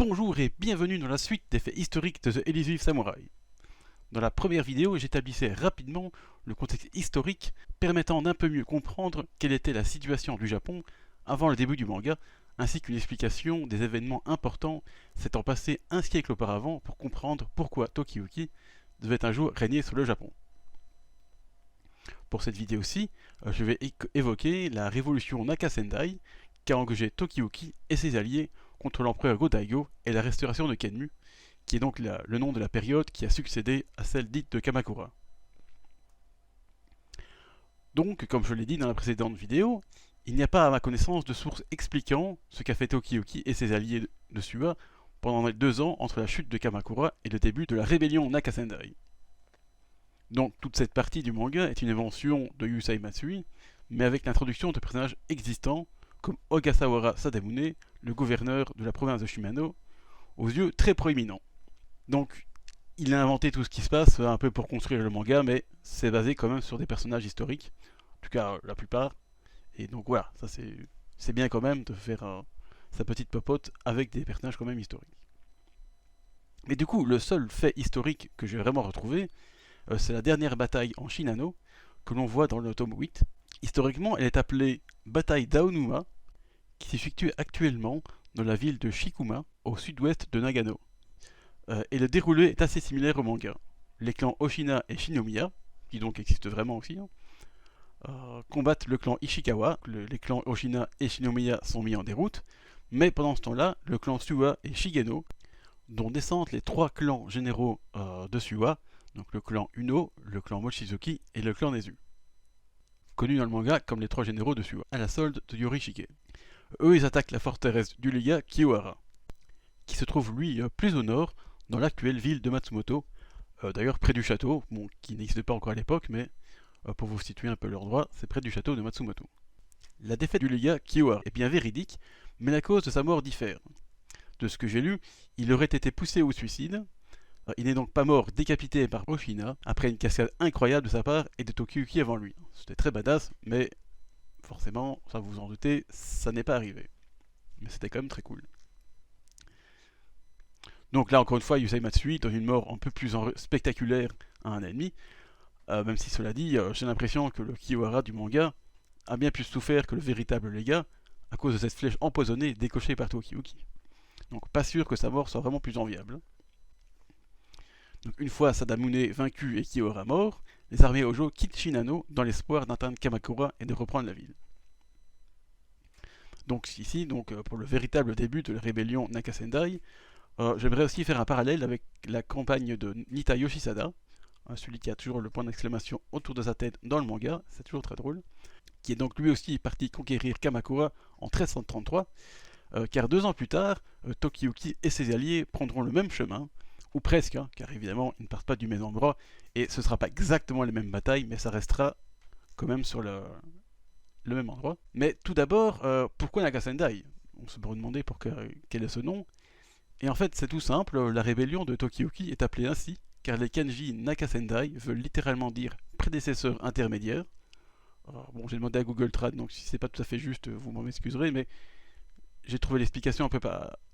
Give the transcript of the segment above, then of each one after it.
Bonjour et bienvenue dans la suite des faits historiques de The Elusive Samurai. Dans la première vidéo, j'établissais rapidement le contexte historique permettant d'un peu mieux comprendre quelle était la situation du Japon avant le début du manga, ainsi qu'une explication des événements importants s'étant passés un siècle auparavant pour comprendre pourquoi Tokiyuki devait un jour régner sur le Japon. Pour cette vidéo-ci, je vais évoquer la révolution Naka-Sendai qui a engagé Tokiyuki et ses alliés contre l'empereur Go-Daigo et la restauration de Kenmu, qui est donc le nom de la période qui a succédé à celle dite de Kamakura. Donc, comme je l'ai dit dans la précédente vidéo, il n'y a pas à ma connaissance de source expliquant ce qu'a fait Tokiyuki et ses alliés de Suwa pendant les 2 ans entre la chute de Kamakura et le début de la rébellion Naka-Sendai. Donc toute cette partie du manga est une invention de Yusai Matsui, mais avec l'introduction de personnages existants comme Ogasawara Sadamune, le gouverneur de la province de Shimano, aux yeux très proéminents. Donc il a inventé tout ce qui se passe un peu pour construire le manga, mais c'est basé quand même sur des personnages historiques, en tout cas la plupart. Et donc voilà, ça c'est bien quand même de faire sa petite popote avec des personnages quand même historiques. Mais du coup, le seul fait historique que j'ai vraiment retrouvé, c'est la dernière bataille en Shinano, que l'on voit dans le tome 8. Historiquement, elle est appelée bataille d'Aonuma, qui se situe actuellement dans la ville de Shikuma, au sud-ouest de Nagano. Et le déroulé est assez similaire au manga. Les clans Oshina et Shinomiya, qui donc existent vraiment aussi, combattent le clan Ishikawa. Les clans Oshina et Shinomiya sont mis en déroute, mais pendant ce temps-là, le clan Suwa et Shigeno, dont descendent les 3 clans généraux de Suwa, donc le clan Uno, le clan Mochizuki et le clan Nezu, connus dans le manga comme les 3 généraux de Suwa, à la solde de Yorishige. Eux, ils attaquent la forteresse du Liga Kiyohara, qui se trouve lui plus au nord, dans l'actuelle ville de Matsumoto, d'ailleurs près du château, bon, qui n'existait pas encore à l'époque, mais pour vous situer un peu l'endroit, c'est près du château de Matsumoto. La défaite du Liga Kiyohara est bien véridique, mais la cause de sa mort diffère. De ce que j'ai lu, il aurait été poussé au suicide. Il n'est donc pas mort décapité par Oshina après une cascade incroyable de sa part et de Tokiyuki avant lui. C'était très badass, mais forcément, ça vous en doutez, ça n'est pas arrivé. Mais c'était quand même très cool. Donc là, encore une fois, Yusei Matsui donne une mort un peu plus spectaculaire à un ennemi, même si cela dit, j'ai l'impression que le Kiyohara du manga a bien plus souffert que le véritable Lega à cause de cette flèche empoisonnée décochée par Tokiyuki. Donc pas sûr que sa mort soit vraiment plus enviable. Donc, une fois Sadamune vaincu et Kiyohara mort, les armées Hojo quittent Shinano dans l'espoir d'atteindre Kamakura et de reprendre la ville. Donc ici, pour le véritable début de la rébellion Naka-Sendai, j'aimerais aussi faire un parallèle avec la campagne de Nita Yoshisada, celui qui a toujours le point d'exclamation autour de sa tête dans le manga, c'est toujours très drôle, qui est donc lui aussi parti conquérir Kamakura en 1333, car 2 ans plus tard, Tokiyuki et ses alliés prendront le même chemin, ou presque, car évidemment ils ne partent pas du même endroit, et ce ne sera pas exactement les mêmes batailles, mais ça restera quand même sur le même endroit. Mais tout d'abord, pourquoi Naka-Sendai? On se pourrait demander quel est ce nom. Et en fait, c'est tout simple, la rébellion de Tokiyuki est appelée ainsi, car les kanji Naka-Sendai veulent littéralement dire prédécesseur intermédiaire. Bon, j'ai demandé à Google Trad, donc si c'est pas tout à fait juste, vous m'en excuserez, mais j'ai trouvé l'explication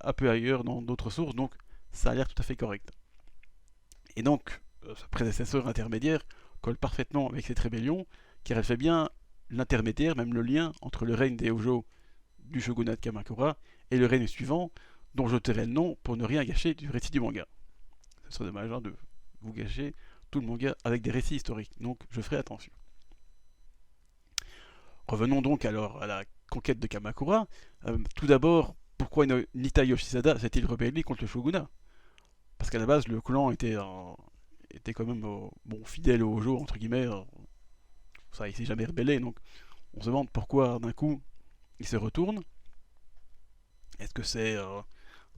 un peu ailleurs dans d'autres sources, donc ça a l'air tout à fait correct. Et donc, ce prédécesseur intermédiaire colle parfaitement avec cette rébellion, car elle fait bien l'intermédiaire, même le lien entre le règne des Hojo du shogunat de Kamakura et le règne suivant, dont je tairai le nom pour ne rien gâcher du récit du manga. Ce serait dommage de vous gâcher tout le manga avec des récits historiques, donc je ferai attention. Revenons donc alors à la conquête de Kamakura. Tout d'abord, pourquoi Nita Yoshisada s'est-il rebellé contre le shogunat? Parce qu'à la base, le clan était quand même fidèle au Hojo, entre guillemets. Ça, il s'est jamais rebellé, donc on se demande pourquoi d'un coup il se retourne. Est-ce que c'est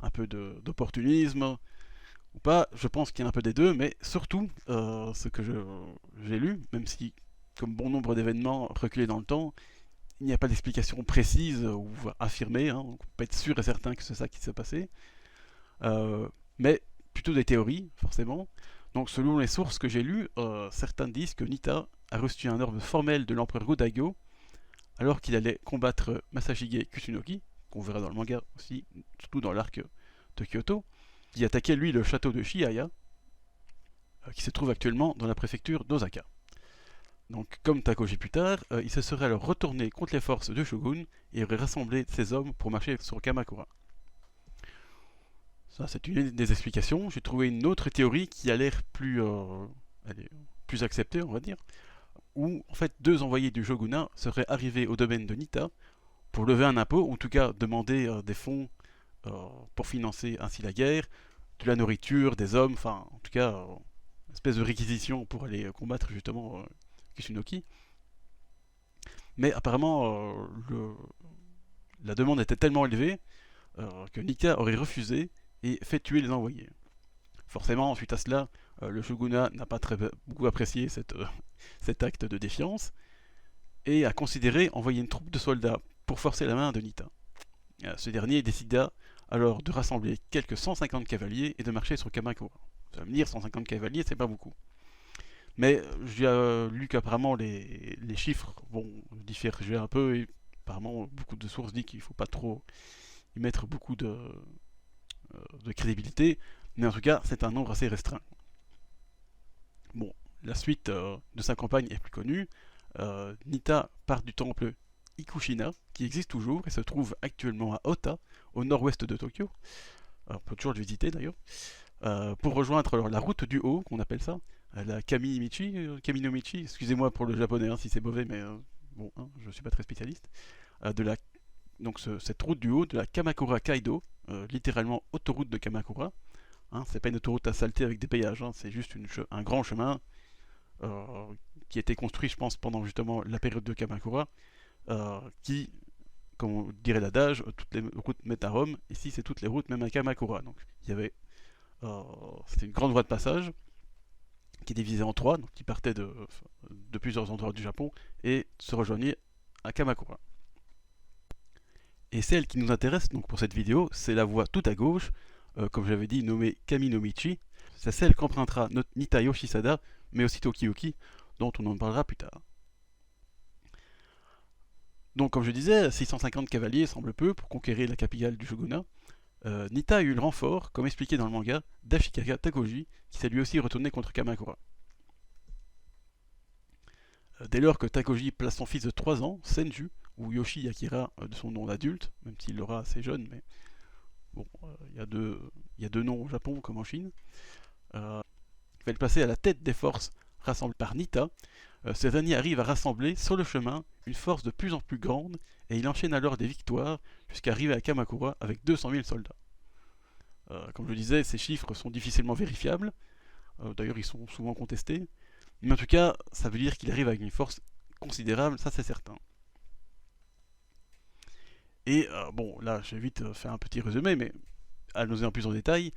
un peu d'opportunisme ou pas? Je pense qu'il y a un peu des deux, mais surtout, ce que j'ai lu, même si, comme bon nombre d'événements reculés dans le temps, il n'y a pas d'explication précise ou affirmée, on peut être sûr et certain que c'est ça qui s'est passé, mais plutôt des théories, forcément. Donc selon les sources que j'ai lues, certains disent que Nita a reçu un ordre formel de l'empereur Go-Daigo alors qu'il allait combattre Masashige Kusunoki, qu'on verra dans le manga aussi, surtout dans l'arc de Kyoto, qui attaquait lui le château de Shiaya, qui se trouve actuellement dans la préfecture d'Osaka. Donc, comme Takoji plus tard, il se serait alors retourné contre les forces du shogun et aurait rassemblé ses hommes pour marcher sur Kamakura. Ça, c'est une des explications. J'ai trouvé une autre théorie qui a l'air plus acceptée, on va dire, où en fait 2 envoyés du shogunat seraient arrivés au domaine de Nita pour lever un impôt, ou en tout cas demander des fonds pour financer ainsi la guerre, de la nourriture, des hommes, enfin en tout cas une espèce de réquisition pour aller combattre justement Kusunoki. Mais apparemment la demande était tellement élevée que Nika aurait refusé et fait tuer les envoyés. Forcément, suite à cela, le shogunat n'a pas beaucoup apprécié cet acte de défiance et a considéré envoyer une troupe de soldats pour forcer la main de Nita. Ce dernier décida alors de rassembler quelques 150 cavaliers et de marcher sur Kamakura. Vous allez me dire, 150 cavaliers, c'est pas beaucoup. Mais j'ai lu qu'apparemment les chiffres divergeaient un peu et apparemment beaucoup de sources disent qu'il ne faut pas trop y mettre beaucoup de crédibilité, mais en tout cas c'est un nombre assez restreint. Bon, la suite de sa campagne est plus connue. Nita part du temple Ikushina, qui existe toujours et se trouve actuellement à Ota, au nord-ouest de Tokyo. On peut toujours le visiter d'ailleurs. Pour rejoindre alors, la route du haut, qu'on appelle ça, la Kaminomichi, excusez-moi pour le japonais si c'est mauvais, mais bon, je ne suis pas très spécialiste, donc cette route du haut de la Kamakura Kaido, littéralement autoroute de Kamakura. C'est pas une autoroute asphaltée avec des péages, c'est juste un grand chemin qui a été construit, je pense, pendant justement la période de Kamakura, qui, comme on dirait l'adage, toutes les routes mènent à Rome. Ici, c'est toutes les routes mènent à Kamakura. Donc, c'était une grande voie de passage qui est divisée en 3, donc qui partait de plusieurs endroits du Japon et se rejoignait à Kamakura. Et celle qui nous intéresse donc pour cette vidéo, c'est la voie tout à gauche, comme j'avais dit, nommée Kaminomichi. C'est celle qu'empruntera Nita Yoshisada, mais aussi Tokioki, dont on en parlera plus tard. Donc comme je disais, 650 cavaliers semble peu pour conquérir la capitale du shogunat. Nita a eu le renfort, comme expliqué dans le manga, d'Ashikaga Takoji, qui s'est lui aussi retourné contre Kamakura. Dès lors que Takoji place son fils de 3 ans, Senju, ou Yoshi Akira de son nom d'adulte, même s'il l'aura assez jeune, mais bon, il y a deux noms au Japon comme en Chine, il va le passer à la tête des forces rassemblées par Nita. Ce dernier arrive à rassembler sur le chemin une force de plus en plus grande et il enchaîne alors des victoires jusqu'à arriver à Kamakura avec 200 000 soldats. Comme je le disais, ces chiffres sont difficilement vérifiables, d'ailleurs ils sont souvent contestés, mais en tout cas ça veut dire qu'il arrive avec une force considérable, ça c'est certain. Et bon, là j'ai vite fait un petit résumé, mais allons-y en plus en détail,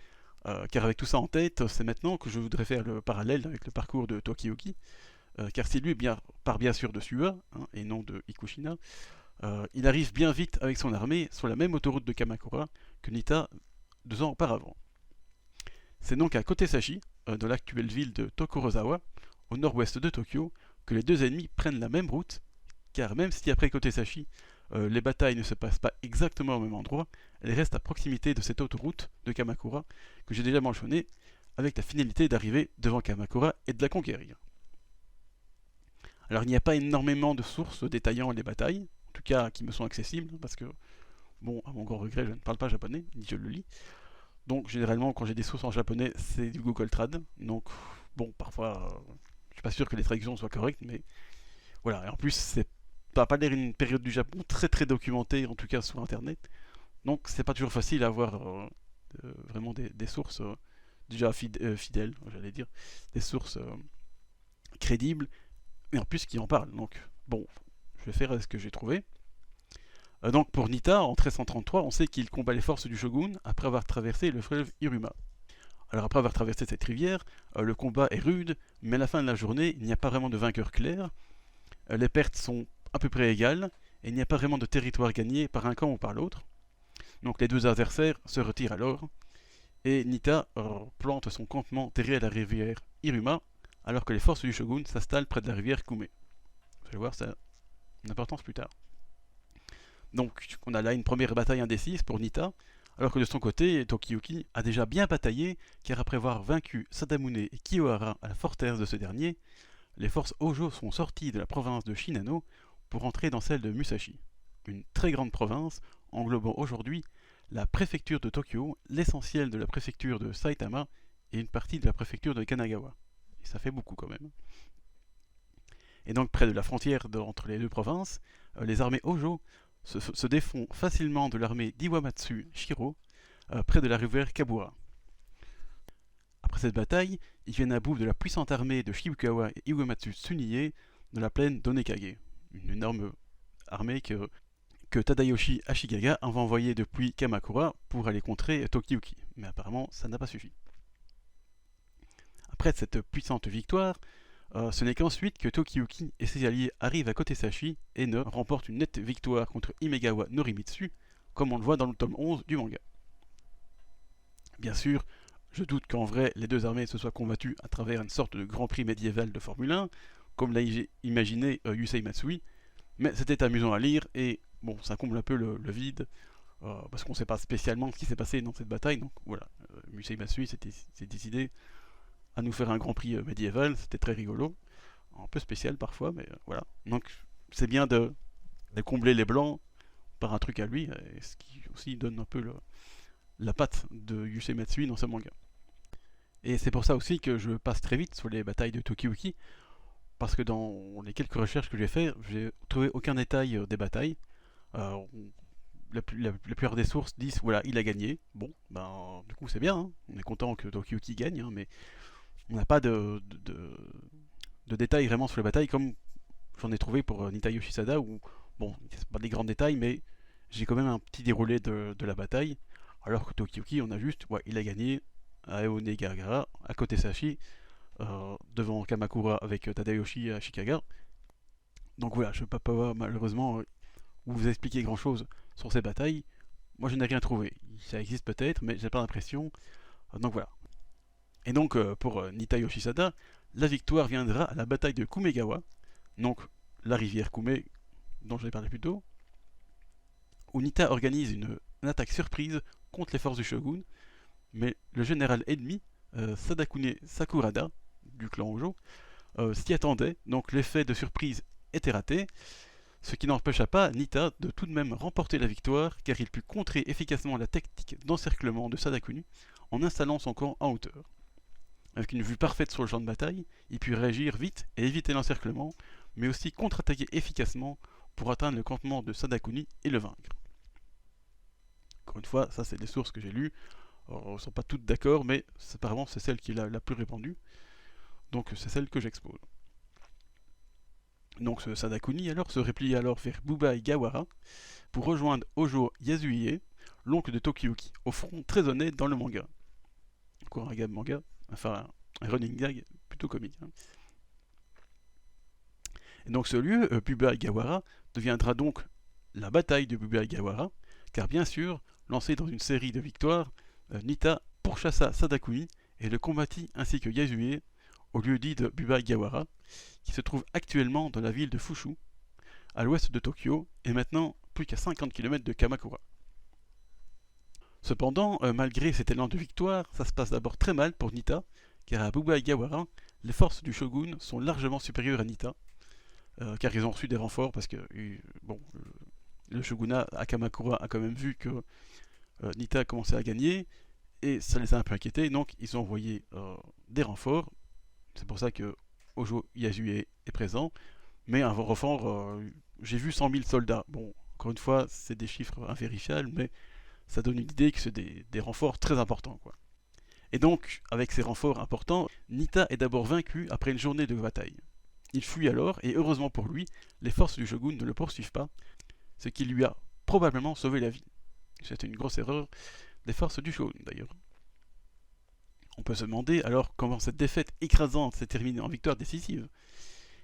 car avec tout ça en tête, c'est maintenant que je voudrais faire le parallèle avec le parcours de Tokioki, car si lui part bien sûr de Suwa, et non de Ikushina, il arrive bien vite avec son armée sur la même autoroute de Kamakura que Nita 2 ans auparavant. C'est donc à Kotesashi, dans l'actuelle ville de Tokorozawa, au nord-ouest de Tokyo, que les deux ennemis prennent la même route, car même si après Kotesashi, les batailles ne se passent pas exactement au même endroit, elles restent à proximité de cette autoroute de Kamakura que j'ai déjà mentionné, avec la finalité d'arriver devant Kamakura et de la conquérir. Alors il n'y a pas énormément de sources détaillant les batailles, en tout cas qui me sont accessibles, parce que, bon, à mon grand regret, je ne parle pas japonais, ni je le lis. Donc généralement, quand j'ai des sources en japonais, c'est du Google Trad. Donc, bon, parfois, je suis pas sûr que les traductions soient correctes, mais voilà. Et en plus, ça n'a pas l'air une période du Japon très très documentée, en tout cas sur Internet. Donc c'est pas toujours facile à avoir vraiment des sources déjà fidèles, j'allais dire, des sources crédibles, et en plus qui en parlent. Donc bon, je vais faire ce que j'ai trouvé. Donc pour Nita, en 1333, on sait qu'il combat les forces du shogun après avoir traversé le fleuve Iruma. Alors après avoir traversé cette rivière, le combat est rude, mais à la fin de la journée, il n'y a pas vraiment de vainqueur clair. Les pertes sont à peu près égales, et il n'y a pas vraiment de territoire gagné par un camp ou par l'autre. Donc les deux adversaires se retirent alors, et Nita plante son campement terré à la rivière Iruma, alors que les forces du shogun s'installent près de la rivière Kume. Vous allez voir, ça a une importance plus tard. Donc on a là une première bataille indécise pour Nita, Alors que de son côté, Tokiyuki a déjà bien bataillé, car après avoir vaincu Sadamune et Kiyohara à la forteresse de ce dernier, les forces Hojo sont sorties de la province de Shinano pour entrer dans celle de Musashi, une très grande province englobant aujourd'hui la préfecture de Tokyo, l'essentiel de la préfecture de Saitama et une partie de la préfecture de Kanagawa. Et ça fait beaucoup quand même. Et donc près de la frontière entre les deux provinces, les armées Hojo se défont facilement de l'armée d'Iwamatsu Shiro près de la rivière Kabura. Après cette bataille, ils viennent à bout de la puissante armée de Shibukawa et Iwamatsu Tsunie dans la plaine d'Onekage, une énorme armée que Tadayoshi Ashikaga avait envoyée depuis Kamakura pour aller contrer Tokiyuki. Mais apparemment, ça n'a pas suffi. Après cette puissante victoire, ce n'est qu'ensuite que Tokiyuki et ses alliés arrivent à Kotesashi et ne remportent une nette victoire contre Imegawa Norimitsu, comme on le voit dans le tome 11 du manga. Bien sûr, je doute qu'en vrai les deux armées se soient combattues à travers une sorte de grand prix médiéval de Formule 1, comme l'a imaginé Yusei Matsui, mais c'était amusant à lire et bon, ça comble un peu le vide, parce qu'on ne sait pas spécialement ce qui s'est passé dans cette bataille, donc voilà, Yusei Matsui s'est décidé à nous faire un grand prix médiéval, c'était très rigolo, un peu spécial parfois, mais voilà. Donc c'est bien de combler les blancs par un truc à lui, ce qui aussi donne un peu la patte de Yusei Matsui dans ce manga. Et c'est pour ça aussi que je passe très vite sur les batailles de Tokiyuki, parce que dans les quelques recherches que j'ai faites, j'ai trouvé aucun détail des batailles. Euh, la plupart des sources disent voilà, il a gagné. Bon, ben du coup c'est bien, hein. On est content que Tokiyuki gagne, hein, mais on n'a pas de détails vraiment sur les batailles comme j'en ai trouvé pour Nita Yoshisada où, bon, c'est pas des grands détails, mais j'ai quand même un petit déroulé de la bataille. Alors que Tokiyuki, on a juste, ouais, il a gagné à Eonegahara, à Kotesashi, devant Kamakura avec Tadayoshi Ashikaga. Donc voilà, je ne peux pas malheureusement vous expliquer grand chose sur ces batailles. Moi je n'ai rien trouvé. Ça existe peut-être, mais j'ai pas l'impression. Donc voilà. Et donc pour Nita Yoshisada, la victoire viendra à la bataille de Kumegawa, donc la rivière Kume dont j'avais parlé plus tôt, où Nita organise une attaque surprise contre les forces du shogun, mais le général ennemi, Sadakune Sakurada, du clan Hojo, s'y attendait, donc l'effet de surprise était raté, ce qui n'empêcha pas Nita de tout de même remporter la victoire, car il put contrer efficacement la technique d'encerclement de Sadakune en installant son camp en hauteur. Avec une vue parfaite sur le champ de bataille, il put réagir vite et éviter l'encerclement, mais aussi contre-attaquer efficacement pour atteindre le campement de Sadakune et le vaincre. Encore une fois, ça c'est des sources que j'ai lues, alors, elles ne sont pas toutes d'accord, mais apparemment c'est celle qui est la plus répandue, donc c'est celle que j'expose. Donc ce Sadakune alors se replie alors vers Bubai Gawara pour rejoindre Hojo Yasuie, l'oncle de Tokiyuki, au front très honnête dans le manga. Encore un gag manga, enfin un running gag plutôt comique. Hein. Et donc ce lieu, Bubai Gawara, deviendra donc la bataille de Bubai Gawara, car bien sûr, lancé dans une série de victoires, Nita pourchassa Sadakune et le combattit ainsi que Yasue au lieu dit de Bubai Gawara, qui se trouve actuellement dans la ville de Fushu, à l'ouest de Tokyo, et maintenant plus qu'à 50 km de Kamakura. Cependant, malgré cet élan de victoire, ça se passe d'abord très mal pour Nita, car à Bubai Gawara, les forces du shogun sont largement supérieures à Nita, car ils ont reçu des renforts parce que bon, le shogunat à Kamakura a quand même vu que Nita commençait à gagner, et ça les a un peu inquiétés, donc ils ont envoyé des renforts. C'est pour ça que Hojo Yasue est présent, mais un renfort, j'ai vu 100 000 soldats. Bon, encore une fois, c'est des chiffres invérifiables, mais ça donne une idée que c'est des renforts très importants, quoi. Et donc, avec ces renforts importants, Nita est d'abord vaincu après une journée de bataille. Il fuit alors, et heureusement pour lui, les forces du shogun ne le poursuivent pas, ce qui lui a probablement sauvé la vie. C'était une grosse erreur des forces du shogun, d'ailleurs. On peut se demander alors comment cette défaite écrasante s'est terminée en victoire décisive.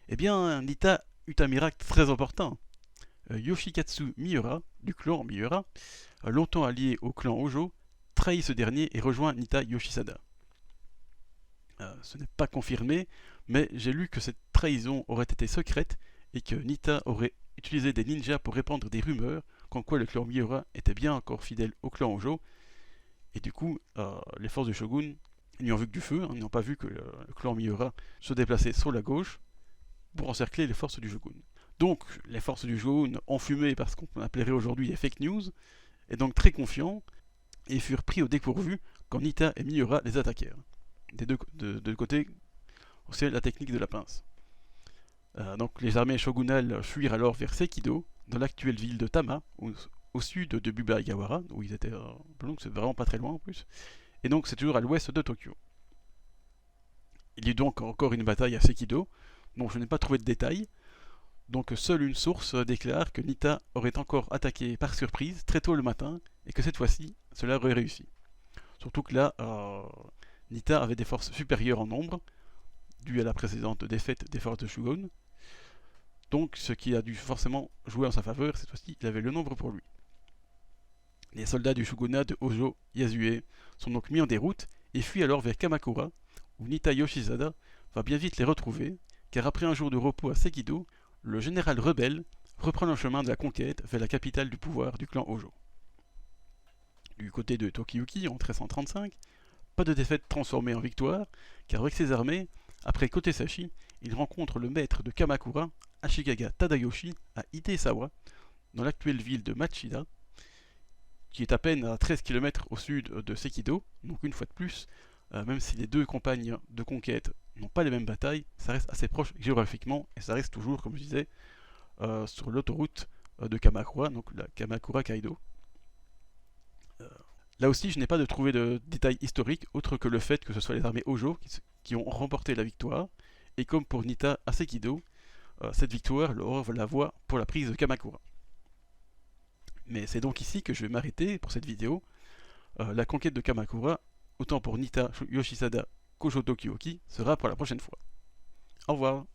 Eh bien, Nita eut un miracle très important. Yoshikatsu Miura, du clan Miura, longtemps allié au clan Hojo, trahit ce dernier et rejoint Nita Yoshisada. Ce n'est pas confirmé, mais j'ai lu que cette trahison aurait été secrète et que Nita aurait utilisait des ninjas pour répandre des rumeurs comme quoi le clan Miura était bien encore fidèle au clan Hojo. Et du coup, les forces du shogun n'y ont vu que du feu, n'ont pas vu que le clan Miura se déplaçait sur la gauche pour encercler les forces du shogun. Donc, les forces du shogun ont fumé par ce qu'on appellerait aujourd'hui les fake news, et donc très confiants, et furent pris au dépourvu quand Nita et Miura les attaquèrent. Des deux côtés, c'est la technique de la pince. Donc les armées shogunales fuirent alors vers Sekido, dans l'actuelle ville de Tama, au sud de Buba-Igawara, où ils étaient, donc c'est vraiment pas très loin en plus, et donc c'est toujours à l'ouest de Tokyo. Il y eut donc encore une bataille à Sekido, dont je n'ai pas trouvé de détails, donc seule une source déclare que Nita aurait encore attaqué par surprise très tôt le matin, et que cette fois-ci, cela aurait réussi. Surtout que là, Nita avait des forces supérieures en nombre, dû à la précédente défaite des forces de Shogun. Donc, ce qui a dû forcément jouer en sa faveur, cette fois-ci, il avait le nombre pour lui. Les soldats du shogunat de Hojo Yasue sont donc mis en déroute et fuient alors vers Kamakura, où Nita Yoshizada va bien vite les retrouver, car après un jour de repos à Sekido, le général rebelle reprend le chemin de la conquête vers la capitale du pouvoir du clan Hojo. Du côté de Tokiyuki, en 1335, pas de défaite transformée en victoire, car avec ses armées, après Kotesashi, il rencontre le maître de Kamakura, Ashikaga Tadayoshi, à Itesawa, dans l'actuelle ville de Machida, qui est à peine à 13 km au sud de Sekido. Donc une fois de plus, même si les deux campagnes de conquête n'ont pas les mêmes batailles, ça reste assez proche géographiquement, et ça reste toujours, comme je disais, sur l'autoroute de Kamakura, donc la Kamakura Kaido. Là aussi, je n'ai pas trouvé de détails historiques, autre que le fait que ce soit les armées Hojo qui ont remporté la victoire, et comme pour Nita à Sekido, cette victoire leur ouvre la voie pour la prise de Kamakura. Mais c'est donc ici que je vais m'arrêter pour cette vidéo. La conquête de Kamakura, autant pour Nita Yoshizada qu'Hojo Tokiyuki, sera pour la prochaine fois. Au revoir.